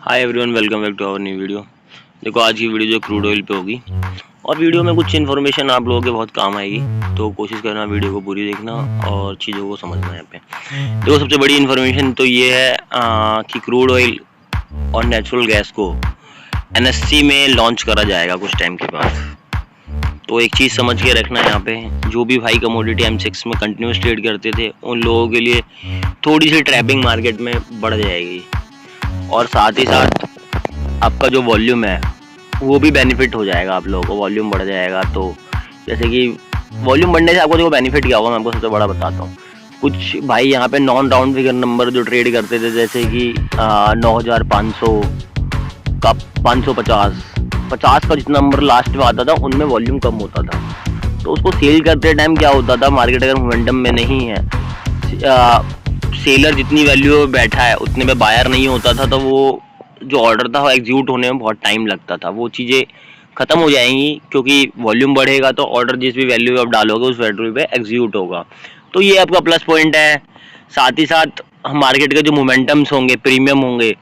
Hi everyone, welcome back to our new video. देखो आज की वीडियो जो क्रूड ऑयल पे होगी और वीडियो में कुछ इन्फॉर्मेशन आप लोगों के बहुत काम आएगी, तो कोशिश करना वीडियो को पूरी देखना और चीज़ों को समझना। यहाँ पे देखो सबसे बड़ी इन्फॉर्मेशन तो ये है कि क्रूड ऑयल और नेचुरल गैस को एनएससी में लॉन्च करा जाएगा कुछ टाइम के बाद। तो एक चीज़ समझ के रखना, यहाँ पे जो भी भाई कमोडिटी M6 में कंटिन्यूस ट्रेड करते थे उन लोगों के लिए थोड़ी सी ट्रैपिंग मार्केट में बढ़ जाएगी और साथ ही साथ आपका जो वॉल्यूम है वो भी बेनिफिट हो जाएगा। आप लोगों को वॉल्यूम बढ़ जाएगा, तो जैसे कि वॉल्यूम बढ़ने से आपको देखो बेनिफिट क्या होगा, मैं आपको सबसे बड़ा बताता हूँ। कुछ भाई यहाँ पे नॉन राउंड फिगर नंबर जो ट्रेड करते थे, जैसे कि 9500 का 550 का जितना नंबर लास्ट में आता था उनमें वॉल्यूम कम होता था, तो उसको सेल करते टाइम क्या होता था, मार्केट अगर मोमेंटम में नहीं है, सेलर जितनी वैल्यू में बैठा है उतने में बायर नहीं होता था, तो वो जो ऑर्डर था वो एग्जीक्यूट होने में बहुत टाइम लगता था। वो चीज़ें ख़त्म हो जाएंगी क्योंकि वॉल्यूम बढ़ेगा तो ऑर्डर जिस भी वैल्यू आप डालोगे उस वैल्यू पे एग्जीक्यूट होगा। तो ये आपका प्लस पॉइंट है। साथ ही साथ मार्केट के जो मोमेंटम्स होंगे, प्रीमियम होंगे।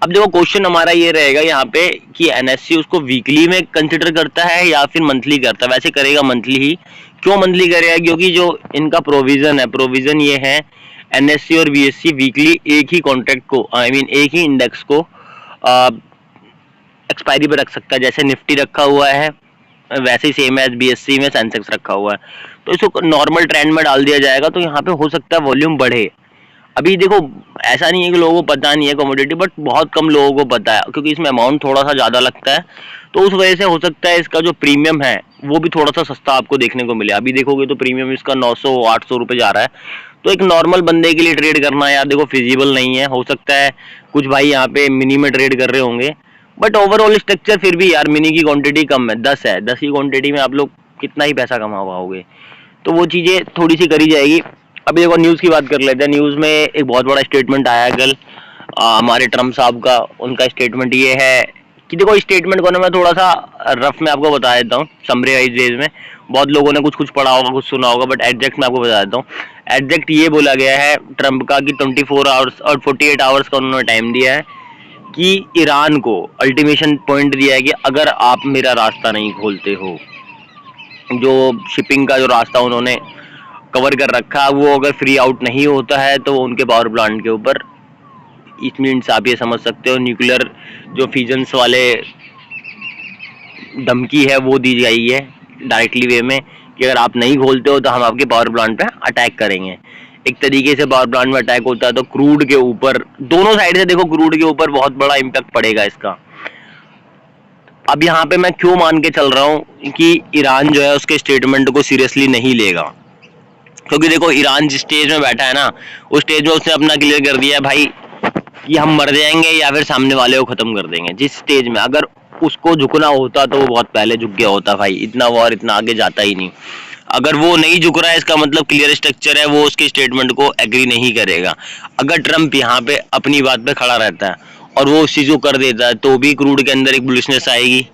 अब देखो क्वेश्चन हमारा ये रहेगा यहाँ पे कि एनएससी उसको वीकली में कंसिडर करता है या फिर मंथली करता है। वैसे करेगा मंथली ही। क्यों मंथली करेगा? क्योंकि जो इनका प्रोविज़न है, प्रोविज़न ये है एनएससी और बीएससी वीकली एक ही कॉन्ट्रैक्ट को, एक ही इंडेक्स को एक्सपायरी पे रख सकता है। जैसे निफ्टी रखा हुआ है वैसे ही सेम एज बीएससी में सेंसेक्स रखा हुआ है, तो इसको नॉर्मल ट्रेंड में डाल दिया जाएगा, तो यहाँ पे हो सकता है वॉल्यूम बढ़े। अभी देखो ऐसा नहीं है कि लोगों को पता नहीं है कमोडिटी, बट बहुत कम लोगों को पता है क्योंकि इसमें अमाउंट थोड़ा सा ज़्यादा लगता है, तो उस वजह से हो सकता है इसका जो प्रीमियम है वो भी थोड़ा सा सस्ता आपको देखने को मिले। अभी देखोगे तो प्रीमियम इसका 900-800 रुपये जा रहा है, तो एक नॉर्मल बंदे के लिए ट्रेड करना यार देखो फिजिबल नहीं है। हो सकता है कुछ भाई यहाँ पे मिनी में ट्रेड कर रहे होंगे, बट ओवरऑल स्ट्रक्चर फिर भी यार मिनी की क्वांटिटी कम है, 10 है। 10 की क्वांटिटी में आप लोग कितना ही पैसा कमा पाओगे, तो वो चीज़ें थोड़ी सी करी जाएगी। अभी देखो न्यूज़ की बात कर लेते हैं। न्यूज़ में एक बहुत बड़ा स्टेटमेंट आया कल हमारे ट्रम्प साहब का। उनका स्टेटमेंट ये है कि देखो स्टेटमेंट को ना मैं थोड़ा सा रफ में आपको बता देता हूँ, समरी वाइज वेज में। बहुत लोगों ने कुछ कुछ पढ़ा होगा, कुछ सुना होगा, बट एग्जैक्ट मैं आपको बता देता हूँ। एग्जैक्ट ये बोला गया है ट्रम्प का कि 24 आवर्स और 48 आवर्स का उन्होंने टाइम दिया है कि ईरान को अल्टीमेशन पॉइंट दिया है कि अगर आप मेरा रास्ता नहीं खोलते हो, जो शिपिंग का जो रास्ता उन्होंने कवर कर रखा है वो अगर फ्री आउट नहीं होता है तो उनके पावर प्लांट के ऊपर, इट मीन्स आप ये समझ सकते हो न्यूक्लियर जो फिजन्स वाले धमकी है वो दी गई है डायरेक्टली वे में कि अगर आप नहीं खोलते हो तो हम आपके पावर प्लांट पे अटैक करेंगे। एक तरीके से पावर प्लांट में अटैक होता है तो क्रूड के ऊपर, दोनों साइड से देखो क्रूड के ऊपर बहुत बड़ा इम्पैक्ट पड़ेगा इसका। अब यहाँ पे मैं क्यों मान के चल रहा हूँ कि ईरान जो है उसके स्टेटमेंट को सीरियसली नहीं लेगा, क्योंकि देखो ईरान जिस स्टेज में बैठा है ना, उस स्टेज में उसने अपना क्लियर कर दिया है भाई कि हम मर जाएंगे या फिर सामने वाले को खत्म कर देंगे। जिस स्टेज में अगर उसको झुकना होता तो वो बहुत पहले झुक गया होता भाई, इतना वॉर इतना आगे जाता ही नहीं। अगर वो नहीं झुक रहा है इसका मतलब क्लियर स्ट्रक्चर है, वो उसके स्टेटमेंट को एग्री नहीं करेगा। अगर ट्रम्प यहाँ पे अपनी बात पे खड़ा रहता है और वो उस चीज को कर देता है तो भी क्रूड के अंदर एक बुलिशनेस आएगी।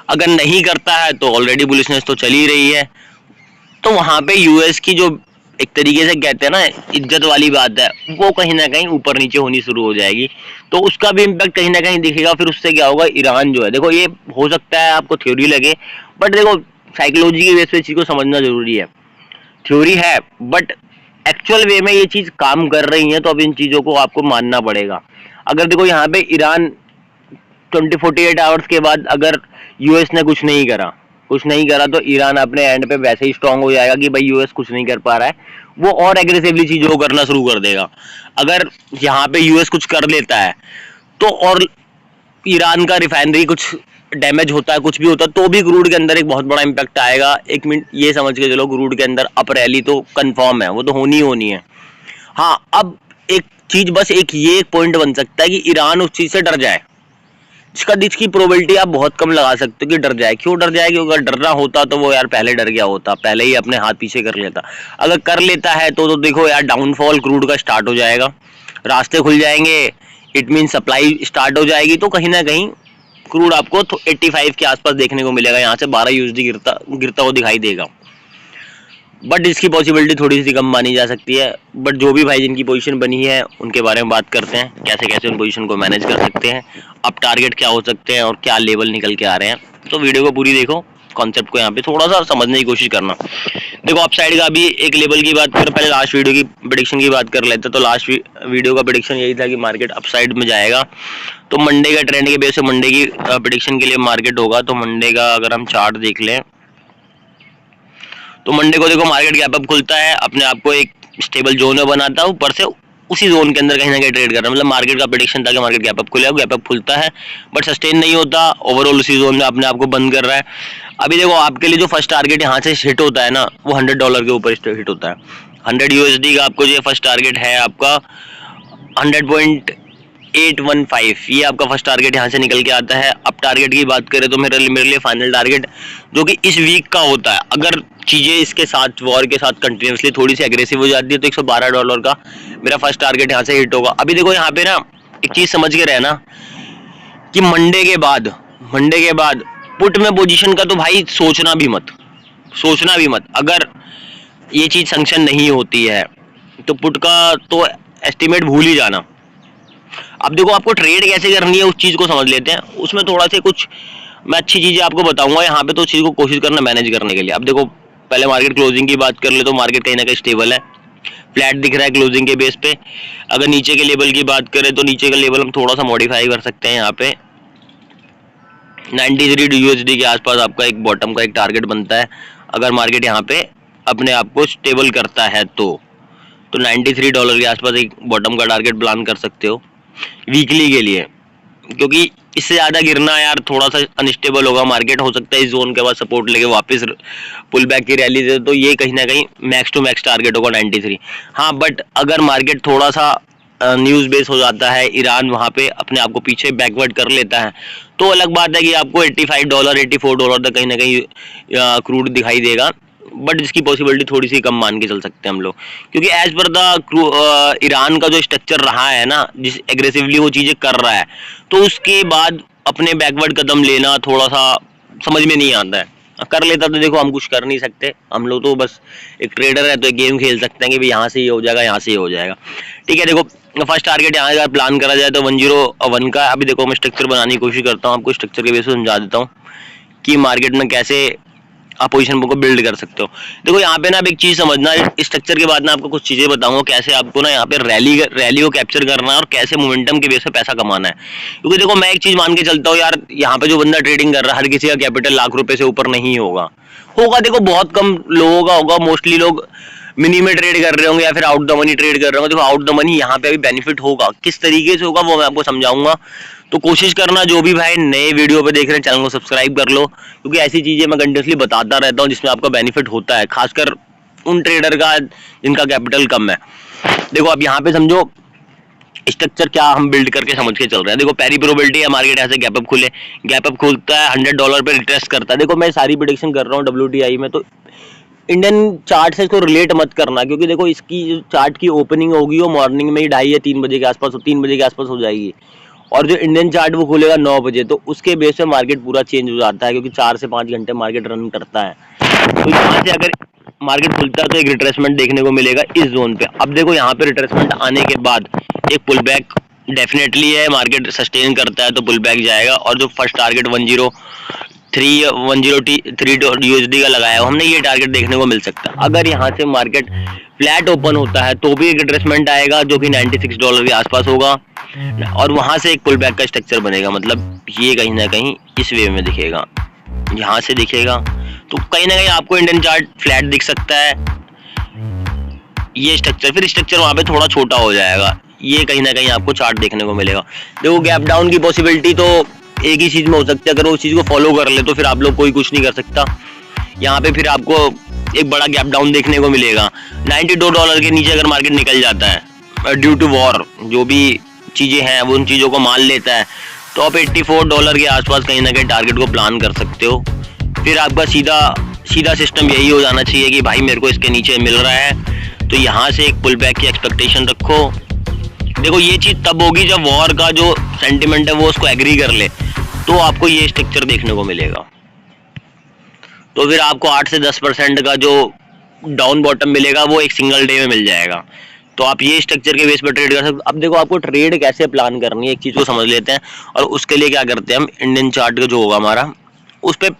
अगर नहीं करता है तो ऑलरेडी बुलिशनेस तो चल ही रही है। तो वहां पे यूएस की जो एक तरीके से कहते हैं ना इज्जत वाली बात है, वो कहीं ना कहीं ऊपर नीचे होनी शुरू हो जाएगी, तो उसका भी इम्पैक्ट कहीं ना कहीं दिखेगा। फिर उससे क्या होगा, ईरान जो है, देखो ये हो सकता है आपको थ्योरी लगे, बट देखो साइकोलॉजी की बेस पे चीज को समझना जरूरी है। थ्योरी है बट एक्चुअल वे में ये चीज काम कर रही है, तो अब इन चीजों को आपको मानना पड़ेगा। अगर देखो यहाँ पे ईरान 48 आवर्स के बाद अगर यूएस ने कुछ नहीं करा तो ईरान अपने एंड पे वैसे ही स्ट्रांग हो जाएगा कि भाई यूएस कुछ नहीं कर पा रहा है, वो और एग्रेसिवली चीजों को करना शुरू कर देगा। अगर यहाँ पे यूएस कुछ कर लेता है तो और ईरान का रिफाइनरी कुछ डैमेज होता है, कुछ भी होता है, तो भी क्रूड के अंदर एक बहुत बड़ा इंपैक्ट आएगा। एक मिनट ये समझ के चलो, क्रूड के अंदर अप रैली तो कंफर्म है, वो तो होनी है। हाँ, अब एक चीज बस ये एक पॉइंट बन सकता है कि ईरान उस चीज से डर जाए, जिसकी प्रोबेबिलिटी आप बहुत कम लगा सकते हो कि डर जाए। क्यों डर जाए? क्योंकि अगर डरना होता तो वो यार पहले डर गया होता, पहले ही अपने हाथ पीछे कर लेता। अगर कर लेता है तो देखो यार डाउनफॉल क्रूड का स्टार्ट हो जाएगा, रास्ते खुल जाएंगे, इट मीन सप्लाई स्टार्ट हो जाएगी, तो कहीं ना कहीं क्रूड आपको 85 के आसपास देखने को मिलेगा। यहाँ से 12 यूएसडी गिरता हुआ दिखाई देगा। बट इसकी पॉसिबिलिटी थोड़ी सी कम मानी जा सकती है। बट जो भी भाई जिनकी पोजीशन बनी है उनके बारे में बात करते हैं, कैसे कैसे उन पोजीशन को मैनेज कर सकते हैं, अब टारगेट क्या हो सकते हैं और क्या लेवल निकल के आ रहे हैं। तो वीडियो को पूरी देखो, कॉन्सेप्ट को यहाँ पे थोड़ा सा समझने की कोशिश करना। देखो अप साइड का भी एक लेवल की बात कर, पहले लास्ट वीडियो की प्रेडिक्शन की बात कर लेते। तो लास्ट वीडियो का प्रेडिक्शन यही था कि मार्केट अप साइड में जाएगा। तो मंडे का ट्रेंड के बेस पे मंडे की प्रेडिक्शन के लिए मार्केट होगा। तो मंडे का अगर हम चार्ट देख लें तो मंडे को देखो मार्केट गैप अप खुलता है, अपने आप को एक स्टेबल जोन में बनाता है, ऊपर से उसी जोन के अंदर कहीं ना कहीं ट्रेड कर रहा है। मतलब मार्केट का प्रेडिक्शन था कि मार्केट गैप अप खुलेगा, गैप अप खुलता है बट सस्टेन नहीं होता, ओवरऑल उसी जोन में अपने आप को बंद कर रहा है। अभी देखो आपके लिए जो फर्स्ट टारगेट यहाँ से हिट होता है ना, वो $100 के ऊपर हिट होता है। 100 USD का आपको जो फर्स्ट टारगेट है आपका 100.815, ये आपका फर्स्ट टारगेट यहाँ से निकल के आता है। अब टारगेट की बात करें तो मेरे लिए फाइनल टारगेट जो कि इस वीक का होता है, अगर चीजें इसके साथ वॉर के साथ कंटिन्यूसली थोड़ी सी एग्रेसिव हो जाती है तो $112 का मेरा फर्स्ट टारगेट यहाँ से हिट होगा। अभी देखो यहाँ पे ना एक चीज समझ के रहना कि मंडे के बाद पुट में पोजीशन का तो भाई सोचना भी मत। अगर ये चीज सैंक्शन नहीं होती है तो पुट का तो एस्टिमेट भूल ही जाना। अब देखो आपको ट्रेड कैसे करनी है उस चीज को समझ लेते हैं। उसमें थोड़ा से कुछ मैं अच्छी चीजें आपको बताऊंगा यहाँ पे, तो उस चीज को कोशिश करना मैनेज करने के लिए। अब देखो पहले मार्केट क्लोजिंग की बात कर ले तो मार्केट कहीं ना कहीं स्टेबल है, फ्लैट दिख रहा है क्लोजिंग के बेस पे। अगर नीचे के लेवल की बात करें तो नीचे का लेवल हम थोड़ा सा मॉडिफाई कर सकते हैं। यहाँ पे 93 USD के आसपास आपका एक बॉटम का एक टारगेट बनता है। अगर मार्केट यहाँ पे अपने आप को स्टेबल करता है तो $93 के आसपास एक बॉटम का टारगेट प्लान कर सकते हो वीकली के लिए, क्योंकि इससे ज्यादा गिरना यार थोड़ा सा अनस्टेबल होगा मार्केट। हो सकता है इस जोन के बाद सपोर्ट लेके वापस पुल बैक की रैली दे, तो ये कहीं ना कहीं मैक्स टू मैक्स टारगेट होगा 93। हाँ बट अगर मार्केट थोड़ा सा न्यूज बेस हो जाता है, ईरान वहां पे अपने आप को पीछे बैकवर्ड कर लेता है, तो अलग बात है कि आपको $85 $84 तक कहीं ना कहीं क्रूड दिखाई देगा। बट इसकी पॉसिबिलिटी थोड़ी सी कम मान के चल सकते हैं हम लोग, क्योंकि एज पर द ईरान का जो स्ट्रक्चर रहा है ना, जिस एग्रेसिवली वो चीजें कर रहा है, तो उसके बाद अपने बैकवर्ड कदम लेना थोड़ा सा समझ में नहीं आता है। कर लेता तो देखो हम कुछ कर नहीं सकते, हम लोग तो बस एक ट्रेडर है तो एक गेम खेल सकते हैं कि भाई यहाँ से ये हो जाएगा, यहाँ से ये हो जाएगा। ठीक है, देखो फर्स्ट टारगेट यहाँ अगर प्लान करा जाए तो 101 का। अभी देखो मैं स्ट्रक्चर बनाने की कोशिश करता हूँ, आपको स्ट्रक्चर के बेस पे समझा देता हूँ कि मार्केट में कैसे आप पोजीशन को बिल्ड कर सकते हो। देखो यहाँ पे ना अब एक चीज समझना, इस स्ट्रक्चर के बाद ना आपको कुछ चीजें बताऊंगा कैसे आपको ना यहाँ पे रैली को कैप्चर करना है और कैसे मोमेंटम के बेस पे पैसा कमाना है। क्योंकि देखो मैं एक चीज मान के चलता हूँ यार, यहाँ पे जो बंदा ट्रेडिंग कर रहा है हर किसी का कैपिटल लाख रुपए से ऊपर नहीं होगा। देखो बहुत कम लोगों का होगा, मोस्टली लोग मिनी में ट्रेड कर रहे होंगे या फिर आउट द मनी ट्रेड कर रहे होंगे। देखो आउट द मनी यहाँ पे अभी बेनिफिट होगा, किस तरीके से होगा वो मैं आपको समझाऊंगा। तो कोशिश करना जो भी भाई नए वीडियो पे देख रहे हैं चैनल को सब्सक्राइब कर लो, क्योंकि ऐसी चीजें मैं कंटिन्यूसली बताता रहता हूँ जिसमें आपका बेनिफिट होता है, खासकर उन ट्रेडर का जिनका कैपिटल कम है। देखो अब यहाँ पे समझो स्ट्रक्चर क्या हम बिल्ड करके समझ के चल रहे हैं। देखो पहली प्रोबेबिलिटी है मार्केट ऐसे गैप अप खुले, गैप अप खुलता है $100 पे रिट्रेस करता है। देखो मैं सारी प्रेडिक्शन कर रहा हूँ WTI में, तो इंडियन चार्ट से इसको रिलेट मत करना, क्योंकि देखो इसकी चार्ट की ओपनिंग होगी वो मॉर्निंग में ही 2:30 या 3 बजे के आसपास, 3 बजे के आसपास हो जाएगी, और जो इंडियन चार्ट वो खुलेगा 9 बजे। तो उसके बेस पे मार्केट पूरा चेंज हो जाता है, क्योंकि 4 से 5 घंटे मार्केट रन करता है। तो यहाँ से अगर मार्केट खुलता है तो एक रिट्रेसमेंट देखने को मिलेगा इस जोन पे। अब देखो यहाँ पे रिट्रेसमेंट आने के बाद एक पुल बैक डेफिनेटली है, मार्केट सस्टेन करता है तो पुल बैक जाएगा। और जो फर्स्ट टारगेट 103 USD का लगाया है हमने, ये टारगेट देखने को मिल सकता है। अगर यहाँ से मार्केट फ्लैट ओपन होता है तो भी एक रिट्रेसमेंट आएगा जो कि $96 के आसपास होगा, और वहां से एक पुल बैक का स्ट्रक्चर बनेगा। मतलब ये कहीं ना कहीं इस वे में दिखेगा, यहाँ से दिखेगा, तो कहीं ना कहीं आपको इंडियन चार्ट फ्लैट दिख सकता है ये स्ट्रक्चर, फिर स्ट्रक्चर वहां पे थोड़ा छोटा हो जाएगा, ये कहीं ना कहीं आपको चार्ट देखने को मिलेगा। देखो गैप डाउन की पॉसिबिलिटी तो एक ही चीज में हो सकती है, अगर वो चीज को फॉलो कर ले तो फिर आप लोग कोई कुछ नहीं कर सकता। यहाँ पे फिर आपको एक बड़ा गैप डाउन देखने को मिलेगा। $92 के नीचे अगर मार्केट निकल जाता है ड्यू टू वॉर, जो भी चीजें हैं वो उन चीजों को मान लेता है, तो आप $84 के आसपास कहीं ना कहीं टारगेट को प्लान कर सकते हो। फिर आपका सीधा सिस्टम यही हो जाना चाहिए कि भाई मेरे को इसके नीचे मिल रहा है, तो यहाँ से एक पुल बैक की एक्सपेक्टेशन रखो। देखो ये चीज तब होगी जब वॉर का जो सेंटिमेंट है वो उसको एग्री कर ले, तो आपको ये स्ट्रक्चर देखने को मिलेगा। तो फिर आपको 8 से 10% का जो डाउन बॉटम मिलेगा वो एक सिंगल डे में मिल जाएगा। तो आप ये स्ट्रक्चर के बेस पर ट्रेड कर सकते हो। अब देखो आपको ट्रेड कैसे प्लान करनी है, एक चीज को समझ लेते हैं। और उसके लिए क्या करते हैं हम, इंडियन चार्ट का जो होगा हमारा, उस पर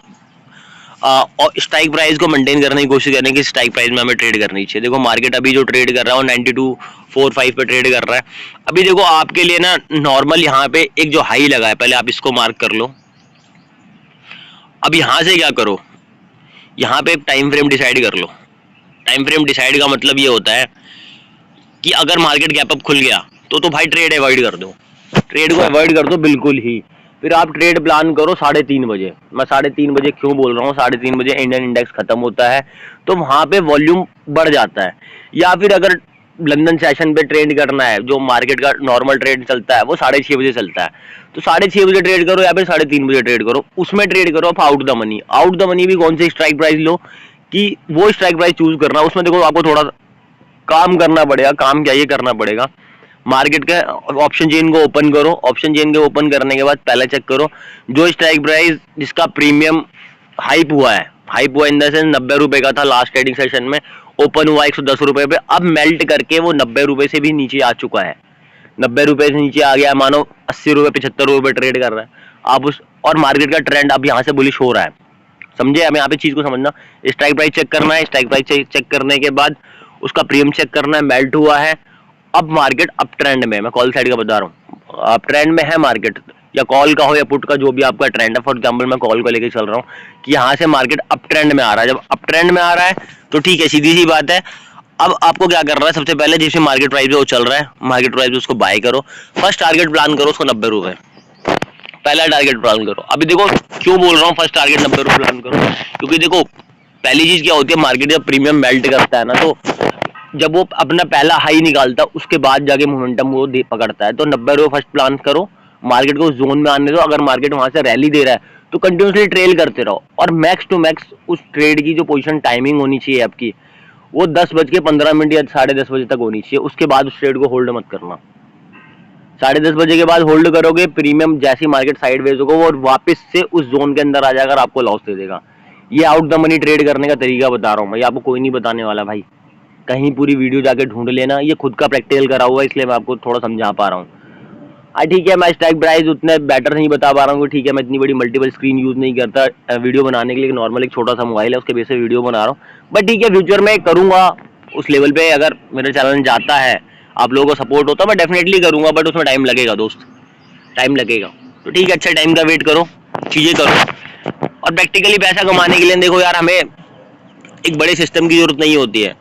और स्ट्राइक प्राइस को मेंटेन करने की कोशिश करें कि स्ट्राइक प्राइस में हमें ट्रेड करनी चाहिए। देखो मार्केट अभी जो ट्रेड कर रहा है वो 92.45 पे ट्रेड कर रहा है। अभी देखो आपके लिए ना नॉर्मल यहाँ पे एक जो हाई लगा है, पहले आप इसको मार्क कर लो। अब यहाँ से क्या करो, यहाँ पे एक टाइम फ्रेम डिसाइड कर लो। टाइम फ्रेम डिसाइड का मतलब ये होता है कि अगर मार्केट गैप अप खुल गया तो भाई ट्रेड अवॉइड कर दो, ट्रेड को अवॉइड कर दो बिल्कुल ही। फिर आप ट्रेड प्लान करो 3:30 बजे। मैं 3:30 बजे क्यों बोल रहा हूँ, 3:30 बजे इंडियन इंडेक्स खत्म होता है तो वहां पे वॉल्यूम बढ़ जाता है। या फिर अगर लंदन सेशन पे ट्रेड करना है, जो मार्केट का नॉर्मल ट्रेड चलता है वो 6:30 बजे चलता है, तो 6:30 बजे ट्रेड करो या फिर 3:30 बजे ट्रेड करो, उसमें ट्रेड करो आप out the money. Out the money भी कौन सी स्ट्राइक प्राइस लो कि वो स्ट्राइक प्राइस चूज करना, उसमें देखो आपको थोड़ा काम करना पड़ेगा। काम क्या ये करना पड़ेगा, मार्केट का ऑप्शन चेन को ओपन करो। ऑप्शन चेन को ओपन करने के बाद पहले चेक करो जो स्ट्राइक प्राइस जिसका प्रीमियम हाइप हुआ है, हाइप हुआ इन द सेंस 90 रुपए का था लास्ट ट्रेडिंग सेशन में, ओपन हुआ 110 रुपए पे, अब मेल्ट करके वो 90 रुपए से भी नीचे आ चुका है। 90 रुपए से नीचे आ गया, मानो 80 रुपए 75 रुपए ट्रेड कर रहा है आप उस, और मार्केट का ट्रेंड अब यहाँ से बुलिश हो रहा है। समझे, हमें यहाँ पे चीज को समझना, स्ट्राइक प्राइस चेक करना है। स्ट्राइक प्राइस चेक करने के बाद उसका प्रीमियम चेक करना है, मेल्ट हुआ है, अब मार्केट अप ट्रेंड में, मैं कॉल साइड का बता रहा हूँ, अप ट्रेंड में है मार्केट, या कॉल का हो या पुट का, जो भी आपका ट्रेंड है। फॉर एग्जांपल मैं कॉल को लेके चल रहा हूँ कि यहाँ से मार्केट अप ट्रेंड में आ रहा है। जब अप ट्रेंड में आ रहा है तो ठीक है, सीधी सी बात है। अब आपको क्या करना है, सबसे पहले जिस मार्केट प्राइस पे वो चल रहा है, मार्केट प्राइस पे उसको बाय करो। फर्स्ट टारगेट प्लान करो उसको 90 रुपए, पहला टारगेट प्लान करो। अभी देखो क्यों बोल रहा हूँ फर्स्ट टारगेट 90 रुपए प्लान करो, क्योंकि देखो पहली चीज क्या होती है, मार्केट जब प्रीमियम मेल्ट करता है ना, तो जब वो अपना पहला हाई निकालता है उसके बाद जाके मोमेंटम वो पकड़ता है। तो 90 रुपए फर्स्ट प्लान करो, मार्केट को जोन में आने दो। अगर मार्केट वहां से रैली दे रहा है तो कंटिन्यूसली ट्रेल करते रहो, और मैक्स टू मैक्स उस ट्रेड की जो पोजीशन टाइमिंग होनी चाहिए आपकी, वो 10:15 या 10:30 बजे तक होनी चाहिए। उसके बाद उस ट्रेड को होल्ड मत करना। 10:30 बजे के बाद होल्ड करोगे, प्रीमियम जैसी मार्केट साइडवेज होगा वो वापस से उस जोन के अंदर आ जाकर आपको लॉस दे देगा। ये आउट द मनी ट्रेड करने का तरीका बता रहा हूँ मैं, आपको कोई नहीं बताने वाला भाई, कहीं पूरी वीडियो जाके ढूंढ लेना, ये खुद का प्रैक्टिकल करा हुआ है इसलिए मैं आपको थोड़ा समझा पा रहा हूँ। ठीक है, मैं स्ट्राइक प्राइस उतने बेटर नहीं बता पा रहा हूँ, ठीक है, मैं इतनी बड़ी मल्टीपल स्क्रीन यूज नहीं करता वीडियो बनाने के लिए, नॉर्मल एक छोटा सा मोबाइल है उसके बेस पे वीडियो बना रहा हूँ। बट ठीक है, फ्यूचर में करूंगा उस लेवल पे, अगर मेरे चैनल जाता है, आप लोगों को सपोर्ट होता है, मैं डेफिनेटली करूंगा, बट उसमें टाइम लगेगा दोस्त, टाइम लगेगा। तो ठीक है, अच्छा टाइम का वेट करो, चीजें करो। और प्रैक्टिकली पैसा कमाने के लिए देखो यार, हमें एक बड़े सिस्टम की जरूरत नहीं होती है,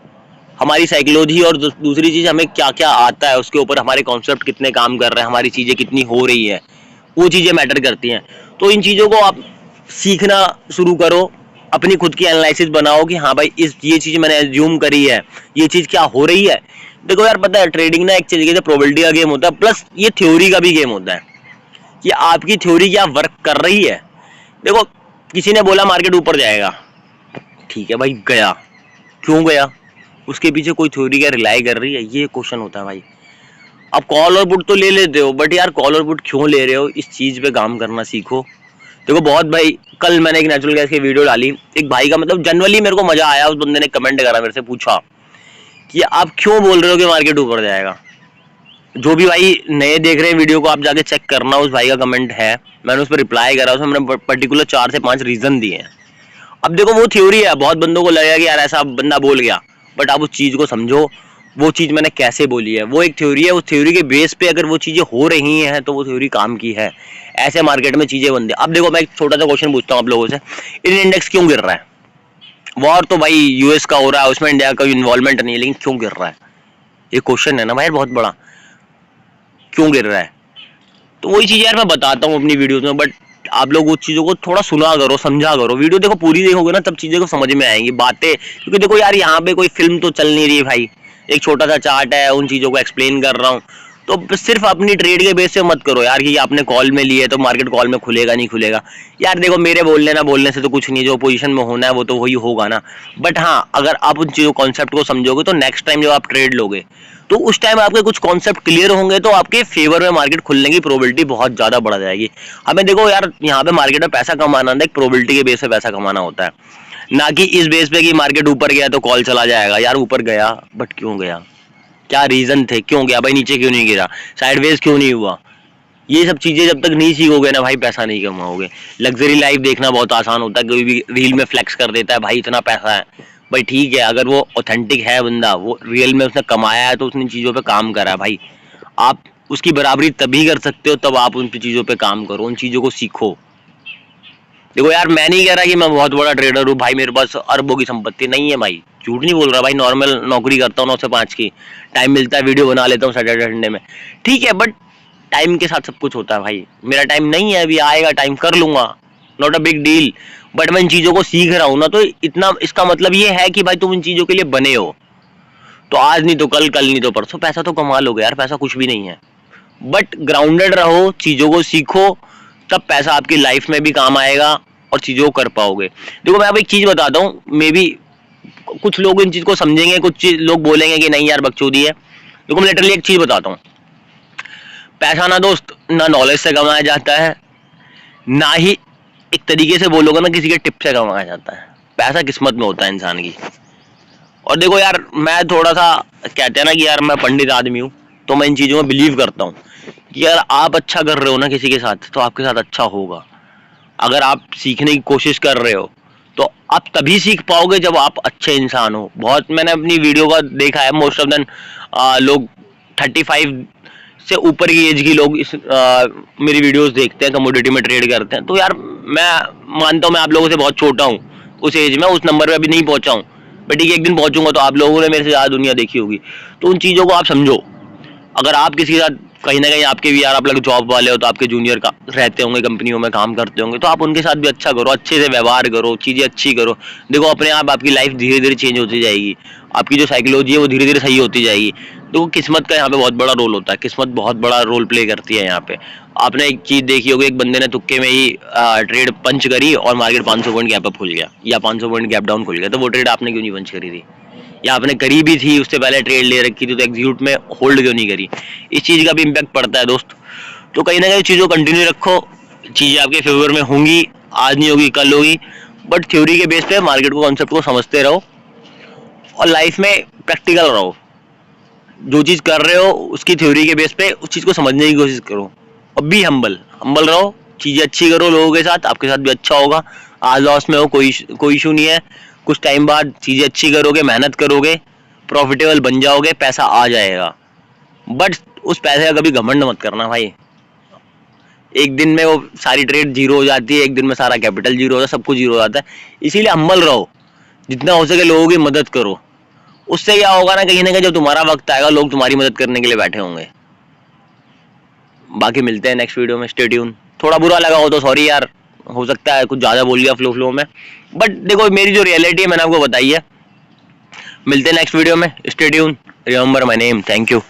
हमारी साइकोलॉजी और दूसरी चीज हमें क्या क्या आता है उसके ऊपर, हमारे कॉन्सेप्ट कितने काम कर रहे हैं, हमारी चीजें कितनी हो रही है, वो चीजें मैटर करती हैं। तो इन चीजों को आप सीखना शुरू करो, अपनी खुद की एनालिसिस बनाओ कि हाँ भाई ये चीज मैंने एज्यूम करी है, ये चीज क्या हो रही है। देखो यार पता है, ट्रेडिंग ना एक तरीके से प्रोबेबिलिटी का गेम होता है, प्लस ये थ्योरी का भी गेम होता है कि आपकी थ्योरी क्या वर्क कर रही है। देखो किसी ने बोला मार्केट ऊपर जाएगा, ठीक है भाई, गया, क्यों गया, उसके पीछे कोई थ्योरी क्या रिलाई कर रही है, ये क्वेश्चन होता है भाई। आप कॉल और पुट तो ले लेते हो, बट यार कॉल और पुट क्यों ले रहे हो, इस चीज पे काम करना सीखो। देखो बहुत भाई, कल मैंने एक नेचुरल गैस की वीडियो डाली, एक भाई का मतलब जनरली मेरे को मजा आया, उस बंदे ने कमेंट करा, मेरे से पूछा कि आप क्यों बोल रहे हो कि मार्केट ऊपर जाएगा। जो भी भाई नए देख रहे हैं वीडियो को, आप जाके चेक करना, उस भाई का कमेंट है, मैंने उस पर रिप्लाई करा, उसमें मैंने पर्टिकुलर 4 से 5 रीजन दिए हैं। अब देखो वो थ्योरी है, बहुत बंदों को लगेगा कि यार ऐसा बंदा बोल गया, बट आप उस चीज को समझो, वो चीज मैंने कैसे बोली है, वो एक थ्योरी है, उस थ्योरी के बेस पे अगर वो चीजें हो रही हैं तो वो थ्योरी काम की है, ऐसे मार्केट में चीजें बनती है। अब देखो मैं एक छोटा सा क्वेश्चन पूछता हूँ आप लोगों से, इंडियन इंडेक्स क्यों गिर रहा है? वॉर तो भाई यूएस का हो रहा है, उसमें इंडिया का इन्वॉल्वमेंट नहीं है, लेकिन क्यों गिर रहा है, ये क्वेश्चन है ना भाई बहुत बड़ा, क्यों गिर रहा है? तो वही चीज यार मैं बताता हूँ अपनी वीडियोस में, बट आप लोग उस चीजों को थोड़ा सुना करो, समझा करो, वीडियो देखो पूरी देखोगे ना तब चीजें को समझ में आएंगी बातें। क्योंकि देखो यार यहाँ पे कोई फिल्म तो चल नहीं रही भाई, एक छोटा सा चार्ट है, उन चीजों को एक्सप्लेन कर रहा हूँ। तो सिर्फ अपनी ट्रेड के बेस पे मत करो यार कि आपने कॉल में लिए तो मार्केट कॉल में खुलेगा नहीं खुलेगा। यार देखो मेरे बोलने से तो कुछ नहीं, जो पोजीशन में होना है वो तो वही होगा ना। बट हाँ, अगर आप उन चीजों कॉन्सेप्ट को समझोगे तो नेक्स्ट टाइम जब आप ट्रेड लोगे तो उस टाइम आपके कुछ कॉन्सेप्ट क्लियर होंगे, तो आपके फेवर में मार्केट खुलने की प्रोबेबिलिटी बहुत ज्यादा बढ़ जाएगी। हमें देखो यार यहाँ पे मार्केट में पैसा कमाना है, एक प्रोबेबिलिटी के बेस पे पैसा कमाना होता है। ना कि इस बेस पे कि मार्केट ऊपर गया तो कॉल चला जाएगा। यार ऊपर गया बट क्यों गया, क्या रीजन थे, क्यों गया भाई, नीचे क्यों नहीं गिरा, साइडवेज क्यों नहीं हुआ। ये सब चीजें जब तक नहीं सीखोगे ना भाई पैसा नहीं कमाओगे। लग्जरी लाइफ देखना बहुत आसान होता है, कोई भी रील में फ्लेक्स कर देता है भाई इतना पैसा है, भाई ठीक है, अगर वो ऑथेंटिक है बंदा, वो रियल में उसने कमाया है तो उसने चीजों पे काम करा है भाई। आप उसकी बराबरी तभी कर सकते हो तब आप उन चीजों पे काम करो, उन चीजों को सीखो। देखो यार मैं नहीं कह रहा कि मैं बहुत बड़ा ट्रेडर हूँ भाई, मेरे पास अरबों की संपत्ति नहीं है भाई, झूठ नहीं बोल रहा भाई, नॉर्मल नौकरी करता हूँ 9 से 5 की, टाइम मिलता है वीडियो बना लेता हूँ सैटरडे संडे में, ठीक है, बट टाइम के साथ सब कुछ होता है भाई। मेरा टाइम नहीं है अभी, आएगा टाइम, कर लूंगा, not a big deal. But मैं इन चीजों को सीख रहा हूँ ना, तो इतना इसका मतलब ये है कि भाई तुम इन चीजों के लिए बने हो, तो आज नहीं तो कल, कल नहीं तो परसों पैसा तो कमा लोगे यार, पैसा कुछ भी नहीं है। बट ग्राउंडेड रहो, चीजों को सीखो, तब पैसा आपकी लाइफ में भी काम आएगा और चीजों को कर पाओगे। देखो मैं अब एक चीज बताता हूँ, मे बी कुछ लोग इन चीज को समझेंगे, कुछ लोग बोलेंगे कि नहीं यार बकचोदी है। देखो मैं लिटरली एक चीज बताता हूँ, पैसा ना दोस्त ना नॉलेज से कमाया जाता है, ना ही एक तरीके से बोलोगे ना किसी के टिप से कमाया जाता है। पैसा किस्मत में होता है इंसान की। और देखो यार मैं थोड़ा सा कहते हैं ना कि यार मैं पंडित आदमी हूँ, तो मैं इन चीजों में बिलीव करता हूँ कि यार आप अच्छा कर रहे हो ना किसी के साथ तो आपके साथ अच्छा होगा। अगर आप सीखने की कोशिश कर रहे हो तो आप तभी सीख पाओगे जब आप अच्छे इंसान हो। बहुत मैंने अपनी वीडियो का देखा है, मोस्ट ऑफ देन लोग 35 से ऊपर की एज की लोग मेरी वीडियोस देखते हैं, कमोडिटी में ट्रेड करते हैं। तो यार मैं मानता हूँ मैं आप लोगों से बहुत छोटा हूँ, उस एज में उस नंबर पे अभी नहीं पहुंचा हूँ, बट ठीक है एक दिन पहुंचूंगा, तो आप लोगों ने मेरे से ज्यादा दुनिया देखी होगी। तो उन चीजों को आप समझो। अगर आप किसी के साथ कहीं ना कहीं आपके भी यार आप लोग जॉब वाले हो, तो आपके जूनियर का रहते होंगे, कंपनियों में काम करते होंगे, तो आप उनके साथ भी अच्छा करो, अच्छे से व्यवहार करो, चीजें अच्छी करो। देखो अपने आप आपकी लाइफ धीरे धीरे चेंज होती जाएगी, आपकी जो साइकोलॉजी है वो धीरे धीरे सही होती जाएगी। देखो किस्मत का यहाँ पे बहुत बड़ा रोल होता है, किस्मत बहुत बड़ा रोल प्ले करती है यहाँ पे। आपने एक चीज देखी होगी, एक बंदे ने तुक्के में ही ट्रेड पंच करी और मार्केट 500 पॉइंट गैप अप खुल गया या 500 पॉइंट गैप डाउन खुल गया, तो वो ट्रेड आपने क्यों नहीं पंच करी थी, या आपने करी भी थी उससे पहले ट्रेड ले रखी थी तो एग्जीक्यूट में होल्ड क्यों नहीं करी। इस चीज का भी इम्पैक्ट पड़ता है दोस्त। तो कहीं ना कहीं चीजों को कंटिन्यू रखो, चीजें आपके फेवर में होंगी, आज नहीं होगी कल होगी, बट थ्योरी के बेस पे मार्केट को, कॉन्सेप्ट को समझते रहो और लाइफ में प्रैक्टिकल रहो। जो चीज कर रहे हो उसकी थ्योरी के बेस पे उस चीज को समझने की कोशिश करो, और भी हम्बल रहो, चीजें अच्छी करो लोगों के साथ, आपके साथ भी अच्छा होगा। आज लॉस में हो कोई इशू नहीं है, कुछ टाइम बाद चीजें अच्छी करोगे, मेहनत करोगे, प्रॉफिटेबल बन जाओगे, पैसा आ जाएगा। बट उस पैसे का कभी घमंड मत करना भाई। एक दिन में वो सारी ट्रेड जीरो हो जाती है, एक दिन में सारा कैपिटल जीरो हो जाता है, सब कुछ जीरो हो जाता है। इसीलिए हम्बल रहो, जितना हो सके लोगों की मदद करो। उससे क्या होगा ना कहीं जब तुम्हारा वक्त आएगा लोग तुम्हारी मदद करने के लिए बैठे होंगे। बाकी मिलते हैं नेक्स्ट वीडियो में, स्टे ट्यून। थोड़ा बुरा लगा हो तो सॉरी यार, हो सकता है कुछ ज्यादा बोल गया फ्लो में, बट देखो मेरी जो रियलिटी है मैंने आपको बताई है। मिलते हैं नेक्स्ट वीडियो में, stay tune, remember my name, thank you.